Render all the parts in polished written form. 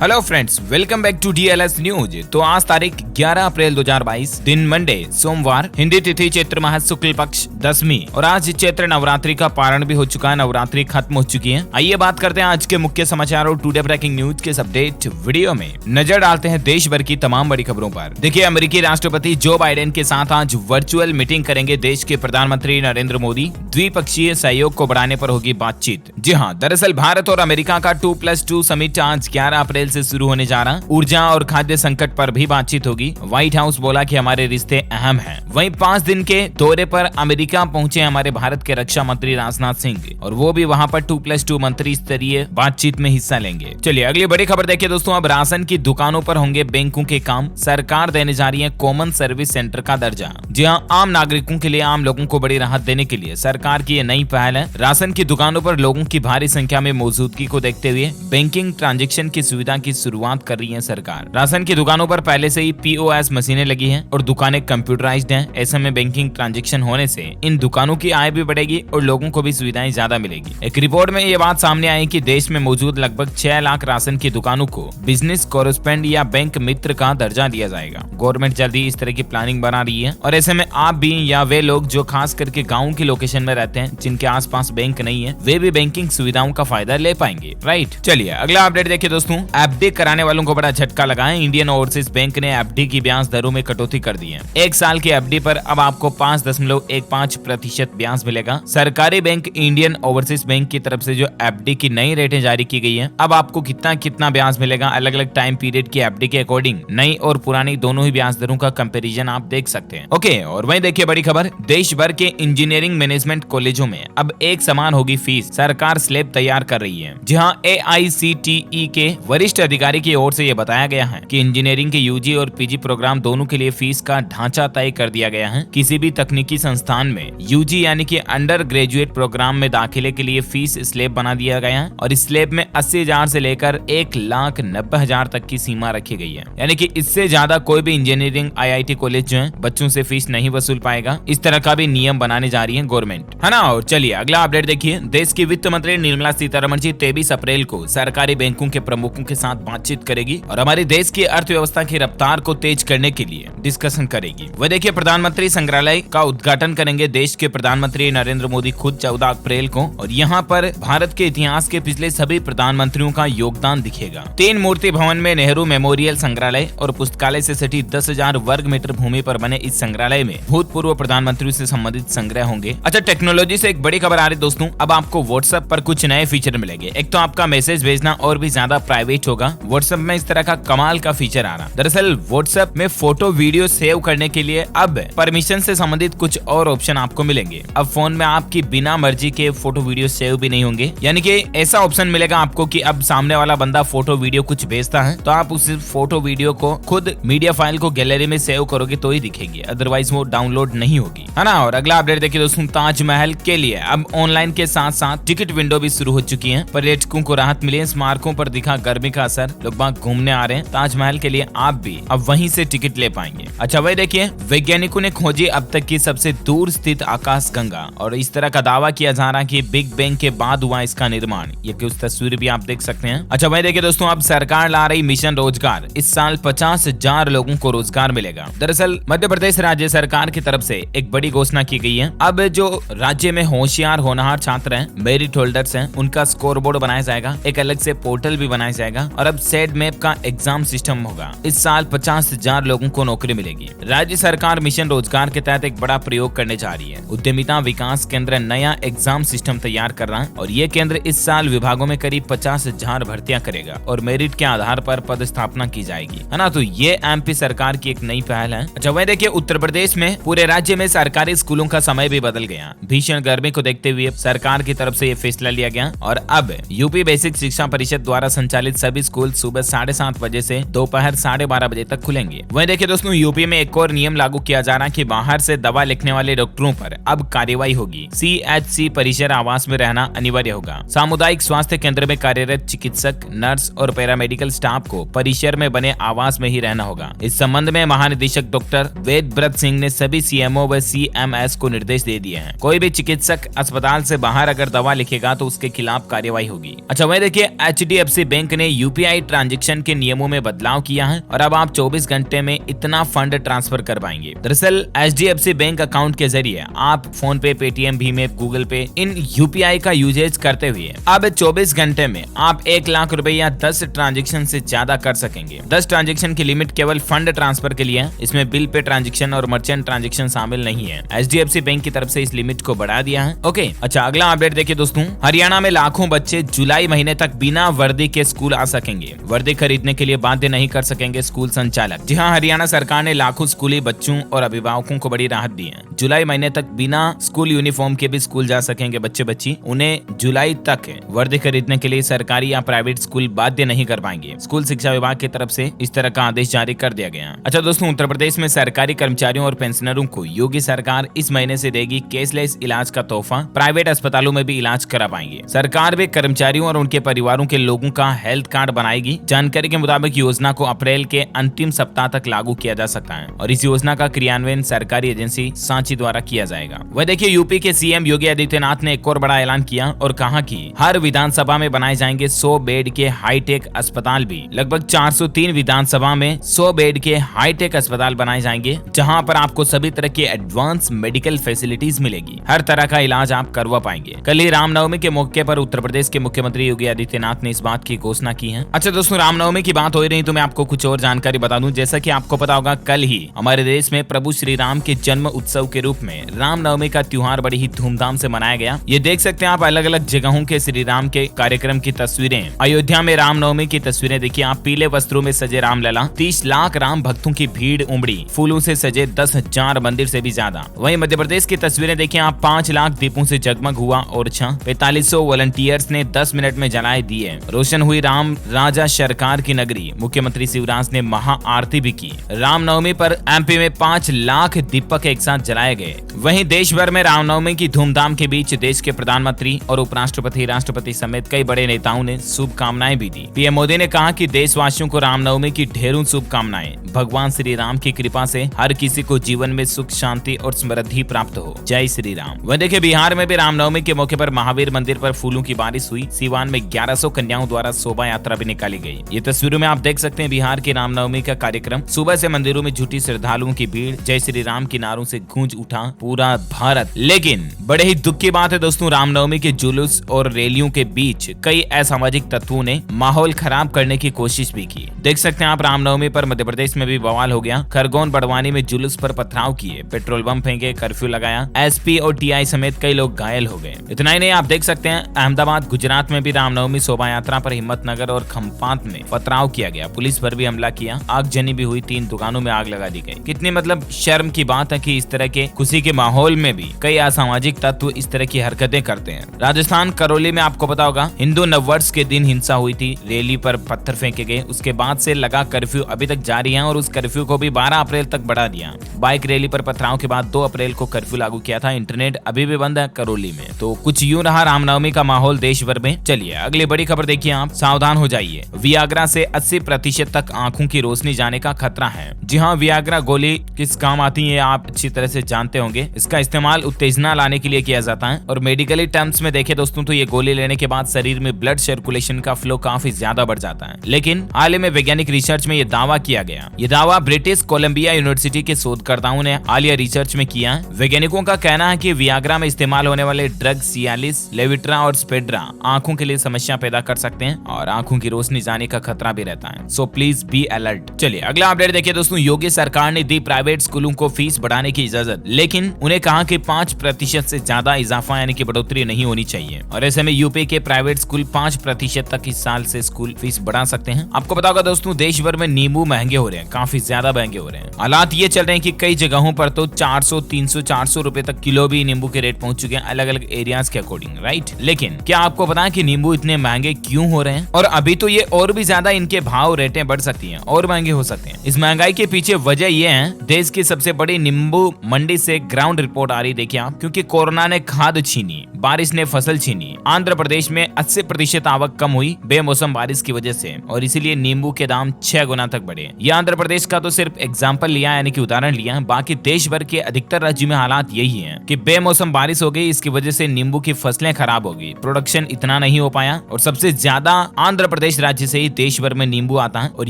Hello friends, welcome back to DLS news. तो आज तारीख 11 अप्रैल 2022, दिन मंडे सोमवार, हिंदी तिथि चैत्र माह शुक्ल पक्ष दशमी और आज चैत्र नवरात्रि का पारण भी हो चुका है। नवरात्रि खत्म हो चुकी है। आइए बात करते हैं आज के मुख्य समाचार और टुडे ब्रेकिंग न्यूज के अपडेट वीडियो में नजर डालते हैं देश भर की तमाम बड़ी खबरों पर। देखिए, अमेरिकी राष्ट्रपति जो बाइडेन के साथ आज वर्चुअल मीटिंग करेंगे देश के प्रधानमंत्री नरेंद्र मोदी। द्विपक्षीय सहयोग को बढ़ाने पर होगी बातचीत। जी हाँ, दरअसल भारत और अमेरिका का 2+2 समिट आज 11 अप्रैल से शुरू होने जा रहा। ऊर्जा और खाद्य संकट पर भी बातचीत होगी। व्हाइट हाउस बोला कि हमारे रिश्ते अहम हैं। वहीं 5 दिन के दौरे पर अमेरिका पहुंचे हमारे भारत के रक्षा मंत्री राजनाथ सिंह और वो भी वहां पर 2+2 मंत्री स्तरीय बातचीत में हिस्सा लेंगे। चलिए अगली बड़ी खबर देखिए दोस्तों। अब राशन की दुकानों पर होंगे बैंकों के काम। सरकार देने जा रही है कॉमन सर्विस सेंटर का दर्जा। जी हाँ, आम नागरिकों के लिए, आम लोगों को बड़ी राहत देने के लिए सरकार की ये नई पहल है। राशन की दुकानों पर लोगों की भारी संख्या में मौजूदगी को देखते हुए बैंकिंग ट्रांजैक्शन की सुविधा की शुरुआत कर रही है सरकार। राशन की दुकानों पर पहले से ही POS मशीनें लगी हैं और दुकानें कंप्यूटराइज्ड हैं। ऐसे में बैंकिंग ट्रांजैक्शन होने से इन दुकानों की आय भी बढ़ेगी और लोगों को भी सुविधाएं ज्यादा मिलेगी। एक रिपोर्ट में ये बात सामने आई कि देश में मौजूद लगभग 6 लाख राशन की दुकानों को बिजनेस कॉरेस्पेंड या बैंक मित्र का दर्जा दिया जाएगा। गवर्नमेंट जल्दी इस तरह की प्लानिंग बना रही है और ऐसे में आप भी या वे लोग जो खास करके गाँव की लोकेशन में रहते हैं, जिनके आसपास बैंक नहीं है, वे भी बैंकिंग सुविधाओं का फायदा ले पाएंगे। राइट, चलिए अगला अपडेट देखिए दोस्तों। एफडी कराने वालों को बड़ा झटका लगा है। इंडियन ओवरसीज बैंक ने एफडी की ब्याज दरों में कटौती कर दी है। 1 साल की एफडी पर अब आपको 5.15% ब्याज मिलेगा। सरकारी बैंक इंडियन ओवरसीज बैंक की तरफ से जो एफडी की नई रेटें जारी की गई है, अब आपको कितना ब्याज मिलेगा अलग अलग टाइम पीरियड की एफडी के अकॉर्डिंग नई और पुरानी दोनों ही ब्याज दरों का कंपैरिजन आप देख सकते हैं। ओके, और वहीं देखिए बड़ी खबर, देश भर के इंजीनियरिंग मैनेजमेंट कॉलेजों में अब एक समान होगी फीस। सरकार स्लैब तैयार कर रही है। जी हाँ, AICTE के वरिष्ठ अधिकारी की ओर से यह बताया गया है कि इंजीनियरिंग के UG और PG प्रोग्राम दोनों के लिए फीस का ढांचा तय कर दिया गया है। किसी भी तकनीकी संस्थान में UG यानी कि अंडर ग्रेजुएट प्रोग्राम में दाखिले के लिए फीस स्लैब बना दिया गया है और इस स्लैब में 80,000 से लेकर 1,90,000 तक की सीमा रखी गई है। यानी कि इससे ज्यादा कोई भी इंजीनियरिंग IIT कॉलेज जो है बच्चों से फीस नहीं वसूल पाएगा। इस तरह का भी नियम बनाने जा रही है गवर्नमेंट, है ना। और चलिए अगला अपडेट देखिए। देश की वित्त मंत्री निर्मला सीतारमण जी 23 अप्रैल को सरकारी बैंकों के प्रमुखों के साथ बातचीत करेगी और हमारे देश की अर्थव्यवस्था की रफ्तार को तेज करने के लिए डिस्कशन करेगी। वह देखिए, प्रधानमंत्री संग्रहालय का उद्घाटन करेंगे देश के प्रधानमंत्री नरेंद्र मोदी खुद 14 अप्रैल को और यहाँ पर भारत के इतिहास के पिछले सभी प्रधानमंत्रियों का योगदान दिखेगा। 3 मूर्ति भवन में नेहरू मेमोरियल संग्रहालय और पुस्तकालय से सटी 10,000 वर्ग मीटर भूमि पर बने इस संग्रहालय में भूतपूर्व प्रधानमंत्रियों से संबंधित संग्रह होंगे। अच्छा, टेक्नोलॉजी से एक बड़ी खबर आ रही दोस्तों। अब आपको व्हाट्सएप पर कुछ नए फीचर मिलेंगे। एक तो आपका मैसेज भेजना और भी ज्यादा प्राइवेट होगा। व्हाट्सएप में इस तरह का कमाल का फीचर आ रहा। दरअसल व्हाट्सएप में फोटो वीडियो सेव करने के लिए अब परमिशन से संबंधित कुछ और ऑप्शन आपको मिलेंगे। अब फोन में आपकी बिना मर्जी के फोटो वीडियो सेव भी नहीं होंगे। यानी कि ऐसा ऑप्शन मिलेगा आपको कि अब सामने वाला बंदा फोटो वीडियो कुछ भेजता है तो आप उस फोटो वीडियो को खुद मीडिया फाइल को गैलरी में सेव करोगे तो ही दिखेगी, अदरवाइज वो डाउनलोड नहीं होगी, है ना। और अगला अपडेट देखिए दोस्तों। ताजमहल के लिए अब ऑनलाइन के साथ साथ टिकट विंडो भी शुरू हो चुकी है। पर्यटकों को राहत मिली है। स्मारकों पर दिखा गर्मी का असर, लोग बाग घूमने आ रहे हैं। ताजमहल के लिए आप भी अब वहीं से टिकट ले पाएंगे। अच्छा, वही देखिए, वैज्ञानिकों ने खोजी अब तक की सबसे दूर स्थित आकाश गंगा और इस तरह का दावा किया जा रहा है कि बिग बैंग के बाद हुआ इसका निर्माण। ये कुछ तस्वीर भी आप देख सकते हैं। अच्छा, वही देखिए दोस्तों, अब सरकार ला रही मिशन रोजगार। इस साल 50,000 लोगों को रोजगार मिलेगा। दरअसल मध्य प्रदेश राज्य सरकार की तरफ से एक बड़ी घोषणा की गई है। अब जो राज्य में होशियार होनहार छात्र हैं, मेरिट होल्डर्स हैं, उनका स्कोर बोर्ड बनाया जाएगा। एक अलग से पोर्टल भी बनाया जाएगा और अब सेट मैप का एग्जाम सिस्टम होगा। इस साल 50,000 लोगों को नौकरी मिलेगी। राज्य सरकार मिशन रोजगार के तहत एक बड़ा प्रयोग करने जा रही है। उद्यमिता विकास केंद्र नया एग्जाम सिस्टम तैयार कर रहा है और ये केंद्र इस साल विभागों में करीब 50,000 भर्तियां करेगा और मेरिट के आधार पर पदस्थापना की जाएगी, है ना। तो ये MP सरकार की एक नई पहल है। अच्छा, वह देखिए, उत्तर प्रदेश में पूरे राज्य में सरकारी स्कूलों का समय भी बदल गया। भीषण गर्मी को देखते हुए सरकार की तरफ से ये फैसला लिया गया और अब यूपी बेसिक शिक्षा परिषद द्वारा संचालित सभी स्कूल सुबह 7:30 बजे से दोपहर 12:30 बजे तक खुलेंगे। वहीं देखिए दोस्तों, यूपी में एक और नियम लागू किया जा रहा है कि बाहर से दवा लिखने वाले डॉक्टरों पर अब कार्रवाई होगी। CHC परिसर आवास में रहना अनिवार्य होगा। सामुदायिक स्वास्थ्य केंद्र में कार्यरत चिकित्सक, नर्स और पैरामेडिकल स्टाफ को परिसर में बने आवास में ही रहना होगा। इस संबंध में महानिदेशक डॉक्टर वेद ब्रत सिंह ने सभी CMO व CMS को निर्देश दे दिए हैं। कोई भी चिकित्सक अस्पताल से बाहर अगर दवा लिखेगा तो उसके खिलाफ कार्रवाई होगी। अच्छा, वही देखिए, HDFC बैंक ने यूपीआई ट्रांजैक्शन के नियमों में बदलाव किया है और अब आप 24 घंटे में इतना फंड ट्रांसफर कर पाएंगे। दरअसल HDFC बैंक अकाउंट के जरिए आप फोन पे, पेटीएम, भीम ऐप, गूगल पे इन यूपीआई का यूजेज करते हुए अब 24 घंटे में आप 1 लाख रुपए या 10 ट्रांजैक्शन से ज्यादा कर सकेंगे। 10 ट्रांजैक्शन की लिमिट केवल फंड ट्रांसफर के लिए है। इसमें बिल पे ट्रांजैक्शन और मर्चेंट ट्रांजैक्शन शामिल नहीं है। HDFC बैंक की तरफ से इस लिमिट को बढ़ा दिया है। ओके, अच्छा अगला अपडेट देखिए दोस्तों। हरियाणा में लाखों बच्चे जुलाई महीने तक बिना वर्दी के स्कूल आ सकेंगे। वर्दी खरीदने के लिए बाध्य नहीं कर सकेंगे स्कूल संचालक। जी हाँ, हरियाणा सरकार ने लाखों स्कूली बच्चों और अभिभावकों को बड़ी राहत दी है। जुलाई महीने तक बिना स्कूल यूनिफॉर्म के भी स्कूल जा सकेंगे बच्चे बच्ची। उन्हें जुलाई तक वर्दी खरीदने के लिए सरकारी या प्राइवेट स्कूल बाध्य नहीं कर पाएंगे। स्कूल शिक्षा विभाग की तरफ से इस तरह का आदेश जारी कर दिया गया। अच्छा दोस्तों, उत्तर प्रदेश में सरकारी कर्मचारियों और पेंशनरों को योगी सरकार इस महीने से देगी कैशलेस इलाज का तोहफा। प्राइवेट अस्पतालों में भी इलाज करा पाएंगे। सरकार भी कर्मचारियों और उनके परिवारों के लोगों का हेल्थ कार्ड बनाएगी। जानकारी के मुताबिक योजना को अप्रैल के अंतिम सप्ताह तक लागू किया जा सकता है और इस योजना का क्रियान्वयन सरकारी एजेंसी सांची द्वारा किया जाएगा। वह देखिए, यूपी के सीएम योगी आदित्यनाथ ने एक और बड़ा ऐलान किया और कहा कि हर विधानसभा में बनाए जाएंगे 100 बेड के हाईटेक अस्पताल भी। लगभग 403 विधानसभा में 100 बेड के हाईटेक अस्पताल बनाए जाएंगे, जहां पर आपको सभी तरह की एडवांस मेडिकल फैसिलिटीज मिलेगी। हर तरह का इलाज आप करवा पाएंगे। कल ही रामनवमी के मौके पर उत्तर प्रदेश के मुख्यमंत्री योगी आदित्यनाथ ने इस बात की घोषणा की है। अच्छा दोस्तों, रामनवमी की बात हो रही तो मैं आपको कुछ और जानकारी बता दूं। जैसा कि आपको पता होगा, कल ही हमारे देश में प्रभु श्री राम के जन्म उत्सव के रूप में रामनवमी का त्योहार बड़ी ही धूमधाम से मनाया गया। ये देख सकते हैं आप अलग अलग जगहों के श्री राम के कार्यक्रम की तस्वीरें। अयोध्या में रामनवमी की तस्वीरें देखिए आप। पीले वस्त्रों में सजे रामलला, 30 लाख राम भक्तों की भीड़ उमड़ी। फूलों से सजे 10,000 मंदिर से भी ज्यादा। वहीं मध्य प्रदेश की तस्वीरें देखिए आप। 5 लाख दीपों से जगमग हुआ और 4500 वॉलंटियर्स ने 10 मिनट में जलाए दिए। रोशन हुई राम राजा सरकार की नगरी। मुख्यमंत्री शिवराज ने महा आरती भी की। रामनवमी पर एमपी में 5 लाख दीपक एक साथ जलाए गए। वहीं देश भर में रामनवमी की धूमधाम के बीच देश के प्रधानमंत्री और उपराष्ट्रपति, राष्ट्रपति समेत कई बड़े नेताओं ने शुभकामनाएं भी दी। पीएम मोदी ने कहा कि देशवासियों को रामनवमी की ढेरों शुभकामनाएं। भगवान श्री राम की कृपा से हर किसी को जीवन में सुख, शांति और समृद्धि प्राप्त हो। जय श्री राम। वह देखिए, बिहार में भी रामनवमी के मौके पर महावीर मंदिर पर फूलों की बारिश हुई। सीवान में 1100 कन्याओं द्वारा शोभा यात्रा भी निकाली गई। ये तस्वीरों में आप देख सकते हैं बिहार के रामनवमी का कार्यक्रम। सुबह से मंदिरों में जुटी श्रद्धालुओं की भीड़ जय श्री राम के नारों से गूंज उठा पूरा भारत। लेकिन बड़े ही दुख की बात है दोस्तों, रामनवमी के जुलूस और रैलियों के बीच कई असामाजिक तत्वों ने माहौल खराब करने की कोशिश भी की। देख सकते हैं आप, रामनवमी पर मध्य प्रदेश में भी बवाल हो गया। खरगोन बड़वानी में जुलूस पर पथराव किए, पेट्रोल बम फेंके, कर्फ्यू लगाया। एसपी और टीआई समेत कई लोग घायल हो गए। इतना ही नहीं, आप देख सकते हैं अहमदाबाद, गुजरात में भी रामनवमी शोभा यात्रा पर हिम्मतनगर और खंपात में पथराव किया गया। पुलिस पर भी हमला किया, आगजनी भी हुई, 3 दुकानों में आग लगा दी गई। कितनी मतलब शर्म की बात है कि इस तरह के खुशी के माहौल में भी कई असामाजिक तत्व इस तरह की हरकतें करते हैं। राजस्थान करौली में आपको पता होगा, हिंदू नववर्ष के दिन हिंसा हुई थी। रैली पर पत्थर फेंके गए। उसके बाद से लगा कर्फ्यू अभी तक जारी है और उस कर्फ्यू को भी 12 अप्रैल तक बढ़ा दिया। बाइक रैली पर पथराव के बाद 2 अप्रैल को कर्फ्यू लागू किया था। इंटरनेट अभी भी बंद है करौली में। तो कुछ यूं रहा रामनवमी का माहौल देश भर में। चलिए अगली बड़ी खबर देखिए आप। सावधान हो जाइए, वियाग्रा से 80% तक आंखों की रोशनी जाने का खतरा है। जी हाँ, वियाग्रा गोली किस काम आती है आप अच्छी तरह से जानते होंगे। इसका इस्तेमाल उत्तेजना लाने के लिए किया जाता है और मेडिकली टर्म्स में देखें दोस्तों तो ये गोली लेने के बाद शरीर में ब्लड सर्कुलेशन का फ्लो काफी ज्यादा बढ़ जाता है। लेकिन हाल ही में वैज्ञानिक रिसर्च में ये दावा किया गया। ये दावा ब्रिटिश कोलंबिया यूनिवर्सिटी के शोधकर्ताओं ने हालिया रिसर्च में किया। वैज्ञानिकों का कहना है कि वियाग्रा में इस्तेमाल होने वाले ड्रग सियालिस, लेविट्रा और स्पेड्रा आंखों के लिए समस्या पैदा कर सकते हैं और आंखों की रोशनी जाने का खतरा भी रहता है। So please be alert. चलिए अगला अपडेट देखिए दोस्तों। योगी सरकार ने दी प्राइवेट स्कूलों को फीस बढ़ाने की इजाजत, लेकिन उन्हें कहा कि 5% से ज्यादा इजाफा यानी कि बढ़ोतरी नहीं होनी चाहिए। और ऐसे में यूपी के प्राइवेट स्कूल 5% तक इस साल से स्कूल फीस बढ़ा सकते हैं। आपको पता होगा दोस्तों, देश भर में नींबू महंगे हो रहे हैं, काफी ज्यादा महंगे हो रहे हैं। हालात ये चल रहे हैं कि कई जगहों पर तो 400, 300, 400 रुपए तक किलो भी नींबू के रेट पहुंच चुके हैं, अलग अलग एरियाज के अकॉर्डिंग, राइट। लेकिन क्या आपको पता है कि नींबू इतने महंगे क्यों हो रहे हैं? और अभी तो ये और भी ज्यादा इनके भाव रेटें बढ़ सकती हैं और महंगे हो सकते हैं। इस महंगाई के पीछे वजह ये है, देश की सबसे बड़ी नींबू मंडी से ग्राउंड रिपोर्ट आ रही देखिए आप। क्योंकि कोरोना ने खाद छीनी, बारिश ने फसल छीनी। आंध्र प्रदेश में 80% आवक कम हुई बेमौसम बारिश की वजह से और इसीलिए नींबू के दाम 6 गुना तक बढ़े। ये आंध्र प्रदेश का तो सिर्फ एग्जाम्पल लिया यानी कि उदाहरण लिया है। बाकी देश भर के अधिकतर राज्यों में हालात यही है कि बेमौसम बारिश हो गई, इसकी वजह से नींबू की फसलें खराब हो गई, प्रोडक्शन इतना नहीं हो पाया और सबसे ज्यादा आंध्र प्रदेश राज्य से ही देश भर में नींबू आता है और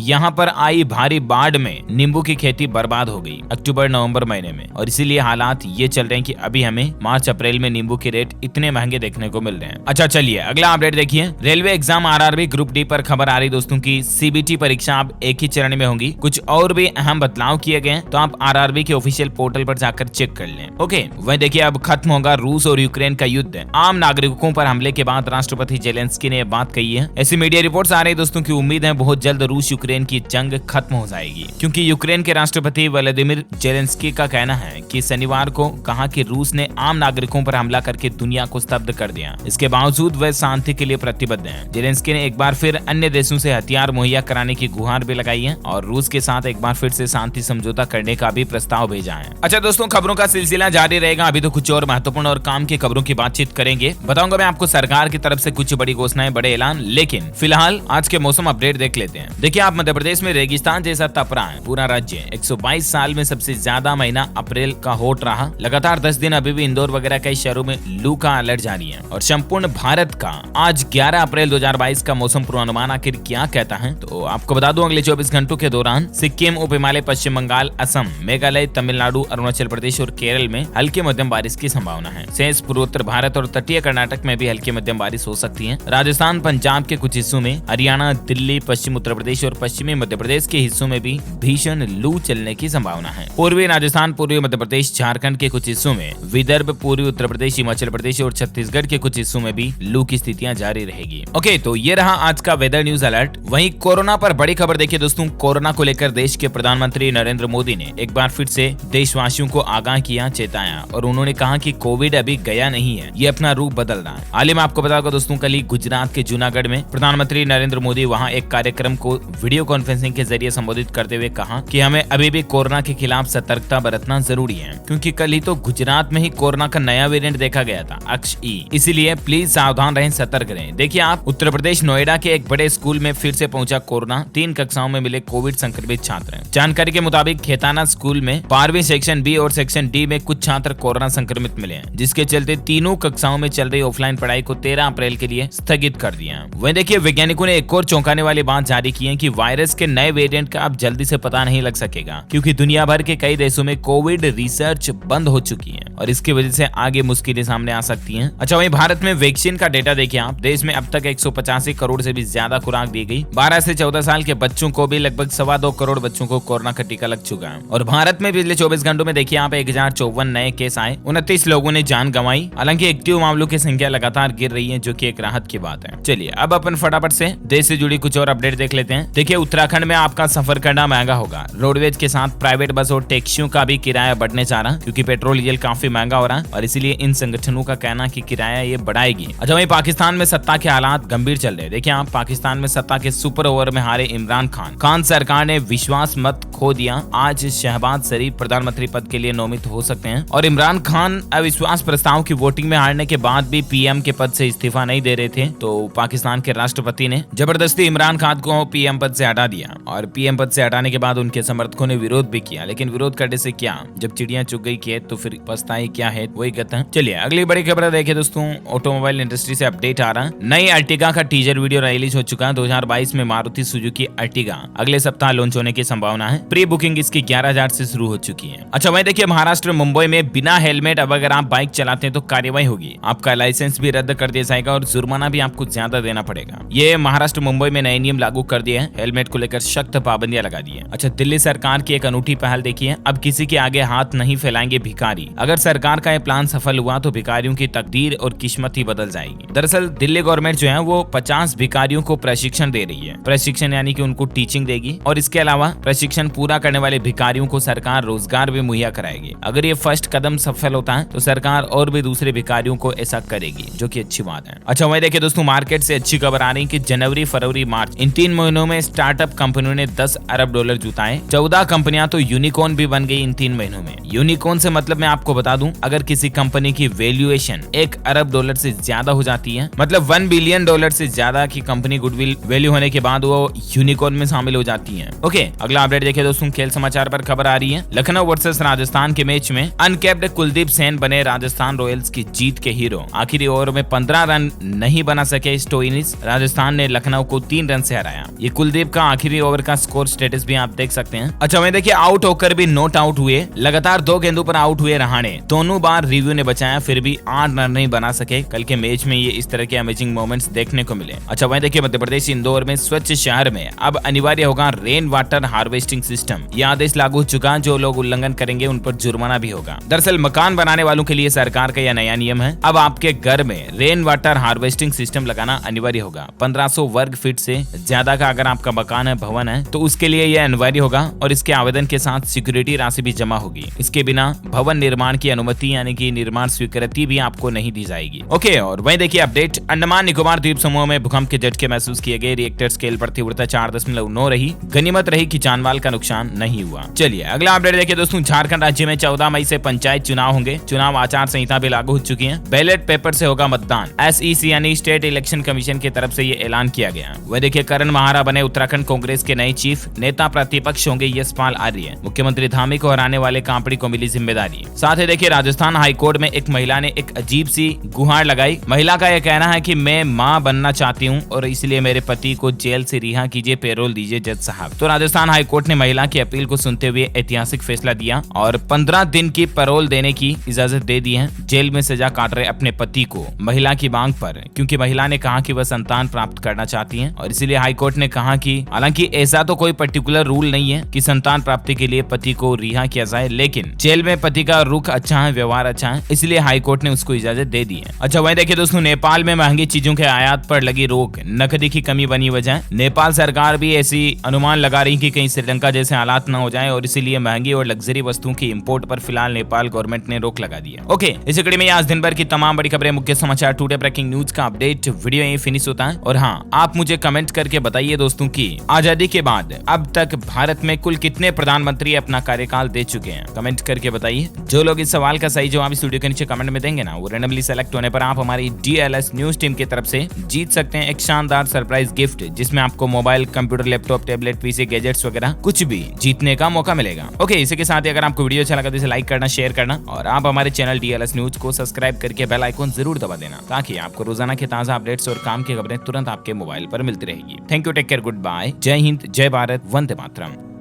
यहाँ पर आई भारी बाढ़ में नींबू की खेती बर्बाद हो गई अक्टूबर नवंबर महीने में, और इसीलिए हालात ये चल रहे हैं कि अभी हमें मार्च अप्रैल में नींबू के रेट इतने महंगे देखने को मिल रहे हैं। अच्छा चलिए अगला अपडेट देखिए। Railway exam RRB group D पर खबर आ रही दोस्तों की सीबीटी परीक्षा अब एक ही चरण में होंगी। कुछ और भी अहम बदलाव किए गए तो आप आरआरबी के ऑफिशियल पोर्टल पर जाकर चेक कर लें। ओके, वहीं देखिए अब खत्म होगा रूस और यूक्रेन का युद्ध। आम नागरिकों पर हमले के बाद राष्ट्रपति जेलेंस्की ने बात कही है। ऐसी मीडिया रिपोर्ट्स आ रही दोस्तों की उम्मीद है बहुत जल्द रूस यूक्रेन की जंग खत्म हो जाएगी, क्योंकि यूक्रेन के राष्ट्रपति व्लादिमीर जेलेंस्की का कहना है कि शनिवार को कहा कि रूस ने आम नागरिकों पर हमला करके दुनिया को स्तब्ध कर दिया। इसके बावजूद वह शांति के लिए प्रतिबद्ध हैं। जेलेंस्की ने एक बार फिर अन्य देशों से हथियार मुहैया कराने की गुहार भी लगाई है और रूस के साथ एक बार फिर से शांति समझौता करने का भी प्रस्ताव भेजा है। अच्छा दोस्तों, खबरों का सिलसिला जारी रहेगा। अभी तो कुछ और महत्वपूर्ण और काम की खबरों की बातचीत करेंगे। बताऊंगा मैं आपको सरकार की तरफ से कुछ बड़ी घोषणाएं, बड़े ऐलान, लेकिन फिलहाल आज के मौसम अपडेट देख लेते हैं। देखिए आप मध्य प्रदेश में रेगिस्तान जैसा तप रहा है पूरा राज्य। 122 साल में सबसे ज्यादा महीना अप्रैल का होट रहा। लगातार 10 दिन अभी भी इंदौर वगैरह कई शहरों में लू का अलर्ट जारी है। और संपूर्ण भारत का आज 11 अप्रैल 2022 का मौसम पूर्वानुमान आखिर क्या कहता है, तो आपको बता दूं अगले 24 घंटों के दौरान सिक्किम, उप हिमालय, पश्चिम बंगाल, असम, मेघालय, तमिलनाडु, अरुणाचल प्रदेश और केरल में हल्के मध्यम बारिश की संभावना है। शेष पूर्वोत्तर भारत और तटीय कर्नाटक में भी हल्की मध्यम बारिश हो सकती है। राजस्थान, पंजाब के कुछ हिस्सों में, हरियाणा, दिल्ली, पश्चिम उत्तर प्रदेश और पश्चिमी मध्य प्रदेश के हिस्सों में भी भीषण लू चलने की संभावना है। पूर्वी राजस्थान, पूर्वी मध्य प्रदेश, झारखंड के कुछ हिस्सों में, विदर्भ, पूर्वी उत्तर प्रदेश, हिमाचल प्रदेश और छत्तीसगढ़ के कुछ हिस्सों में भी लू की स्थितियां जारी रहेगी। ओके, तो ये रहा आज का वेदर न्यूज अलर्ट। वहीं कोरोना पर बड़ी खबर देखिए दोस्तों। कोरोना को लेकर देश के प्रधानमंत्री नरेंद्र मोदी ने एक बार फिर से देशवासियों को आगाह किया, चेताया, और उन्होंने कहा कि कोविड अभी गया नहीं है, ये अपना रूप बदल रहा है। हाल ही में आपको बताऊंगा दोस्तों, कल ही गुजरात के जूनागढ़ में प्रधानमंत्री नरेंद्र मोदी वहां एक कार्यक्रम को वीडियो कॉन्फ्रेंसिंग के जरिए संबोधित करते हुए कहा कि हमें अभी भी कोरोना के खिलाफ सतर्कता बरतना जरूरी है, क्योंकि कल ही तो गुजरात में ही कोरोना का नया वेरिएंट देखा गया था, XE। इसीलिए प्लीज सावधान रहें, सतर्क रहें। देखिए आप, उत्तर प्रदेश नोएडा के एक बड़े स्कूल में फिर से पहुंचा कोरोना। 3 कक्षाओं में मिले कोविड संक्रमित छात्र। जानकारी के मुताबिक खेताना स्कूल में 12वीं सेक्शन बी और सेक्शन डी में कुछ छात्र कोरोना संक्रमित मिले हैं, जिसके चलते तीनों कक्षाओं में चल रही ऑफलाइन पढ़ाई को 13 अप्रैल के लिए स्थगित कर दिया। वहीं देखिए वैज्ञानिकों ने एक और चौंकाने वाली बात जारी की है कि वायरस के नए वेरिएंट का अब जल्दी से पता नहीं लग सकेगा, क्योंकि दुनिया भर के कई देशों में कोविड रिसर्च बंद हो चुकी है और इसकी वजह से आगे मुश्किलें सामने आ सकती हैं। अच्छा, वहीं भारत में वैक्सीन का डेटा देखिए आप। देश में अब तक 185 करोड़ से भी ज्यादा खुराक दी गई। 12 से 14 साल के बच्चों को भी लगभग 2.25 करोड़ बच्चों को कोरोना का टीका लग चुका है। और भारत में पिछले 24 घंटों में देखिए आप 1054 नए केस आए, 29 लोगों ने जान गंवाई। हालांकि एक्टिव मामलों की संख्या लगातार गिर रही है, जो कि एक राहत की बात है। चलिए अब अपन फटाफट से देश से जुड़ी कुछ और अपडेट देख लेते हैं। देखिए उत्तराखंड में आपका सफर करना महंगा होगा। रोडवेज के साथ प्राइवेट बस और टैक्सियों का भी किराया बढ़ने जा रहा, क्योंकि पेट्रोल डीजल काफी महंगा हो रहा है और इसीलिए इन संगठनों का कहना कि किराया ये बढ़ाएगी। अच्छा, वहीं पाकिस्तान में सत्ता के हालात गंभीर चल रहे। देखिए आप, पाकिस्तान में सत्ता के सुपर ओवर में हारे इमरान खान सरकार ने विश्वास मत खो दिया। आज शहबाज शरीफ प्रधानमंत्री पद के लिए नोमित हो सकते हैं और इमरान खान अविश्वास प्रस्ताव की वोटिंग में हारने के बाद भी पीएम के पद से इस्तीफा नहीं दे रहे थे, तो पाकिस्तान के राष्ट्रपति ने जबरदस्ती इमरान खान को पीएम पद से हटा दिया। और पीएम पद से हटाने के बाद उनके समर्थकों ने विरोध भी किया, लेकिन विरोध करने से क्या, जब चिड़िया चुग गई खेत तो फिर पछताई क्या है, वही कहते हैं। चलिए अगली बड़ी खबर देखें दोस्तों। ऑटोमोबाइल इंडस्ट्री से अपडेट आ रहा है। नई अर्टिगा का टीजर वीडियो रिलीज हो चुका है। 2022 में मारुति सुजुकी अर्टिगा अगले सप्ताह लॉन्च होने की संभावना है। प्री बुकिंग इसकी 11,000 से शुरू हो चुकी है। अच्छा, वहीं देखिए महाराष्ट्र मुंबई में बिना हेलमेट अब अगर आप बाइक चलाते हैं तो कार्रवाई होगी। आपका लाइसेंस भी रद्द कर दिया जाएगा और जुर्माना भी आपको ज्यादा देना पड़ेगा। ये महाराष्ट्र मुंबई में नए नियम लागू कर दिए हैं। हेलमेट को लेकर सख्त पाबंदियां लगा दी है। अच्छा, दिल्ली सरकार की एक अनूठी पहल देखिए। अब किसी के आगे हाथ नहीं फैलाएंगे भिखारी। अगर सरकार का यह प्लान सफल हुआ तो भिखारियों की तकदीर और किस्मत ही बदल जाएगी। दरअसल दिल्ली गवर्नमेंट जो है वो 50 भिखारियों को प्रशिक्षण दे रही है। प्रशिक्षण यानी कि उनको टीचिंग देगी और इसके अलावा प्रशिक्षण पूरा करने वाले भिखारियों को सरकार रोजगार भी मुहैया कराएगी। अगर ये फर्स्ट कदम सफल होता है तो सरकार और भी दूसरे भिखारियों को ऐसा करेगी, जो कि अच्छी बात है। अच्छा, वही देखिए दोस्तों, मार्केट से अच्छी खबर आ रही है कि जनवरी, फरवरी, मार्च इन 3 महीनों में स्टार्टअप कंपनियों ने $10 अरब जुटाए। 14 कंपनियां तो यूनिकॉर्न भी बन गई इन 3 महीनों में। यूनिकॉर्न से मतलब मैं आपको बता दूं, अगर किसी कंपनी की वैल्यूएशन $1 अरब से ज्यादा हो जाती है, मतलब $1 बिलियन से ज्यादा की कंपनी गुडविल वैल्यू होने के बाद वो यूनिकॉर्न में शामिल हो जाती है। ओके, अगला अपडेट देखिए दोस्तों। खेल समाचार पर खबर आ रही है। लखनऊ वर्सेस राजस्थान के मैच में अनकैप्ड कुलदीप सेन बने राजस्थान रॉयल्स की जीत के हीरो। आखिरी ओवर में 15 रन नहीं बना सके स्टोइनिस। राजस्थान खान ने लखनऊ को 3 रन से हराया। ये कुलदीप का आखिरी ओवर का स्कोर स्टेटस भी आप देख सकते हैं। अच्छा वहीं देखिए आउट होकर भी नॉट आउट हुए, लगातार 2 गेंदों पर आउट हुए रहाणे, दोनों बार रिव्यू ने बचाया फिर भी 8 रन नहीं बना सके। कल के मैच में ये इस तरह के अमेजिंग मोमेंट्स देखने को मिले। अच्छा वहीं देखिए मध्य प्रदेश इंदौर में स्वच्छ शहर में अब अनिवार्य होगा रेन वाटर हार्वेस्टिंग सिस्टम। यह आदेश लागू हो चुका, जो लोग उल्लंघन करेंगे उन पर जुर्माना भी होगा। दरअसल मकान बनाने वालों के लिए सरकार का यह नया नियम है। अब आपके घर में रेन वाटर हार्वेस्टिंग सिस्टम लगाना अनिवार्य होगा। 1500 वर्ग फीट से ज्यादा का अगर आपका मकान है, भवन है, तो उसके लिए यह अनिवार्य होगा और इसके आवेदन के साथ सिक्योरिटी राशि भी जमा होगी। इसके बिना भवन निर्माण की अनुमति यानी कि निर्माण स्वीकृति भी आपको नहीं दी जाएगी। ओके, और वहीं देखिए अपडेट, अंडमान निकोबार द्वीप समूह में भूकंप के झटके महसूस किए गए। रिएक्टर स्केल पर तीव्रता 4.9 रही। गनीमत रही कि जानमाल का नुकसान नहीं हुआ। चलिए अगला अपडेट देखिए दोस्तों, झारखंड राज्य में 14 मई से पंचायत चुनाव होंगे। चुनाव आचार संहिता भी लागू हो चुकी है। बैलेट पेपर से होगा मतदान। SEC यानी स्टेट इलेक्शन कमीशन की तरफ से ये ऐलान किया गया। वह देखिए करण महारा बने उत्तराखंड कांग्रेस के नए चीफ। नेता प्रतिपक्ष होंगे यशपाल आर्य। मुख्यमंत्री धामी को हराने वाले कांपड़ी को मिली जिम्मेदारी। साथ ही देखिए राजस्थान हाईकोर्ट में एक महिला ने एक अजीब सी गुहार लगाई। महिला का यह कहना है कि मैं मां बनना चाहती हूं और इसलिए मेरे पति को जेल से रिहा कीजिए, पैरोल दीजिए जज साहब। तो राजस्थान हाईकोर्ट ने महिला की अपील को सुनते हुए ऐतिहासिक फैसला दिया और 15 दिन की पैरोल देने की इजाजत दे दी है। जेल में सजा काट रहे अपने पति को महिला की मांग पर, क्योंकि महिला ने कहा कि वह संतान प्राप्त करना चाहती है और इसीलिए हाईकोर्ट ने कहा कि हालांकि ऐसा तो कोई पर्टिकुलर रूल नहीं है कि संतान प्राप्ति के लिए पति को रिहा किया जाए, लेकिन जेल में पति का रुख अच्छा है, व्यवहार अच्छा है, इसलिए हाईकोर्ट ने उसको इजाजत दे दी है। अच्छा वहीं देखिए दोस्तों, नेपाल में महंगी चीजों के आयात पर लगी रोक, नकदी की कमी बनी वजह। नेपाल सरकार भी ऐसी अनुमान लगा रही कि कहीं श्रीलंका जैसे हालात न हो जाए और इसीलिए महंगी और लग्जरी वस्तुओं की इंपोर्ट पर फिलहाल नेपाल गवर्नमेंट ने रोक लगा दी है। ओके, इस कड़ी में आज दिन भर की तमाम बड़ी खबरें, मुख्य समाचार, टुडे ब्रेकिंग न्यूज का अपडेट वीडियो यहीं फिनिश होता है। और हाँ, आप मुझे कमेंट करके बताइए दोस्तों कि आजादी के बाद अब तक भारत में कुल कितने प्रधानमंत्री अपना कार्यकाल दे चुके हैं। कमेंट करके बताइए। जो लोग इस सवाल का सही जवाब इस वीडियो के नीचे कमेंट में देंगे ना, वो रैंडमली सेलेक्ट होने पर आप हमारी DLS न्यूज टीम की तरफ से जीत सकते हैं एक शानदार सरप्राइज गिफ्ट, जिसमें आपको mobile, computer, laptop, tablet, PC, gadgets वगैरह कुछ भी जीतने का मौका मिलेगा। ओके, इसी के साथ ही अगर आपको वीडियो अच्छा लगा तो इसे लाइक करना, शेयर करना और आप हमारे चैनल DLS न्यूज को सब्सक्राइब करके बेल आइकॉन जरूर दबा देना, ताकि आपको रोजाना के ताजा अपडेट्स और काम की खबरें तुरंत आपके मोबाइल पर मिलती रहेगी। Thank you, take care, good bye, जय हिंद, जय भारत, वंदे मातरम।